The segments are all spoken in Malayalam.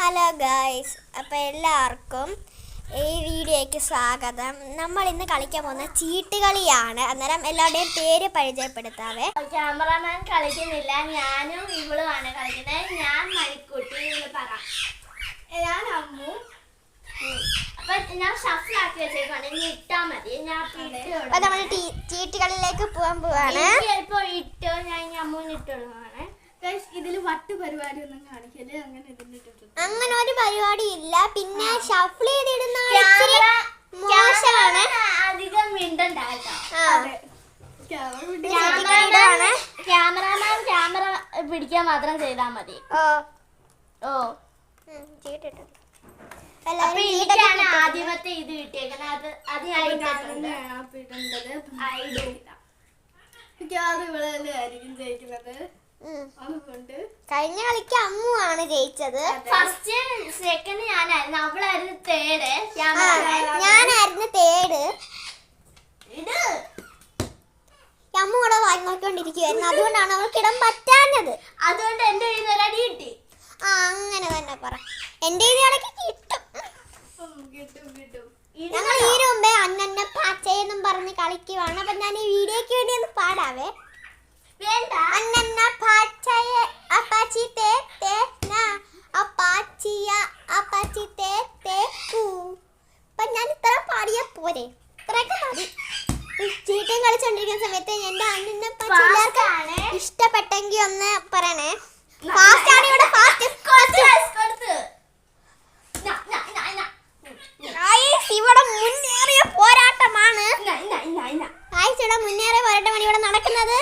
ഹലോ ഗൈസ്, അപ്പോൾ എല്ലാവർക്കും ഈ വീഡിയോയ്ക്ക് സ്വാഗതം. നമ്മൾ ഇന്ന് കളിക്കാൻ പോകുന്ന ചീട്ടുകളിയാണ്. അന്നേരം എല്ലാവരുടെയും പേര് പരിചയപ്പെടുത്താവേ. ക്യാമറമാൻ കളിക്കുന്നില്ല, ഞാനും ഇവളുമാണ് കളിക്കുന്നത്. ഞാൻ മണിക്കുട്ടി, ഇവള് പറ. ഞാൻ അമ്മു. അപ്പൊ ഞാൻ ഷഫിലാക്കി വെച്ചേക്കാണ്, ഇനി ഇട്ടാ മതി. ഞാൻ അപ്പോൾ നമ്മൾ ചീട്ടുകളിലേക്ക് പോകാൻ പോവാണ്. ഇപ്പൊ ഇട്ടോ, ഞാൻ ഇനി അമ്മുവിന് ഇട്ടുകൊടുക്കുകയാണ്. ഇതില് വട്ട് പരിപാടി ഒന്നും കാണിക്കല്, അങ്ങനെ ഒരു പരിപാടി ഇല്ല. പിന്നെ ഷഫിൾ ചെയ്തിടുന്ന മോശമാണ്, അധികം മിണ്ടണ്ട കേട്ടോ. ക്യാമറമാൻ ക്യാമറ പിടിക്കാൻ മാത്രം ചെയ്താൽ മതി. ആദ്യമത്തെ ഇത് കിട്ടിയേക്കുന്നത്. അത് ഞാൻ കഴിഞ്ഞ കളിക്ക് അമ്മു ആണ് ജയിച്ചത്. ഫസ്റ്റ് സെക്കൻഡ് ഞാനായിരുന്നു, അവളായിരുന്നു തേർഡ്. ഞാനായിരുന്നു തേർഡ്. അമ്മു കൂടെ വാങ്ങിക്കൊണ്ടിരിക്കുവായിരുന്നു, അതുകൊണ്ടാണ് അവൾക്ക് ഇടാൻ പറ്റാഞ്ഞത്. അതുകൊണ്ട് എന്റെ കയ്യിൽ നിന്ന് ഒരടി കിട്ടി. അങ്ങനെ തന്നെ പറ. എന്റെ ഇടയ്ക്ക് കിട്ടും. ഞങ്ങൾ ഈ മുമ്പേ അന്നെ പാച്ചയെന്നും പറഞ്ഞ് കളിക്കുവാണ്. അപ്പൊ ഞാൻ ഈ വീഡിയോക്ക് വേണ്ടി ഒന്ന് പാടാവേ. വേണ്ട. അന്നന്ന പാച്ചയെ അപ്പാച്ചി തേ തേ നാ അപ്പാച്ചിയ അപ്പാച്ചി തേ തേ കൂ. അപ്പൊ ഞാൻ ഇത്ര പാടിയാ പോരെ? ഇത്രയൊക്കെ മതി. ചീട്ടും കളിച്ചോണ്ടിരിക്കുന്ന സമയത്ത് എന്റെ അന്നെ പാച്ചി ഇഷ്ടപ്പെട്ടെങ്കിൽ ഒന്ന് പറയണേ. ഫാസ്റ്റ് ആണ് ഇവിടെ. ഇവിടെ മുന്നേറിയ പോരാട്ടമാണ്. ഇവിടെ മുന്നേറിയ പോരാട്ടമാണ് ഇവിടെ നടക്കുന്നത്.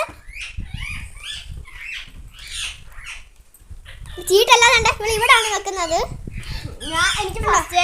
ചീട്ടല്ലാതെ ഇവിടാണ് വെക്കുന്നത്. എനിക്ക് ഫസ്റ്റ്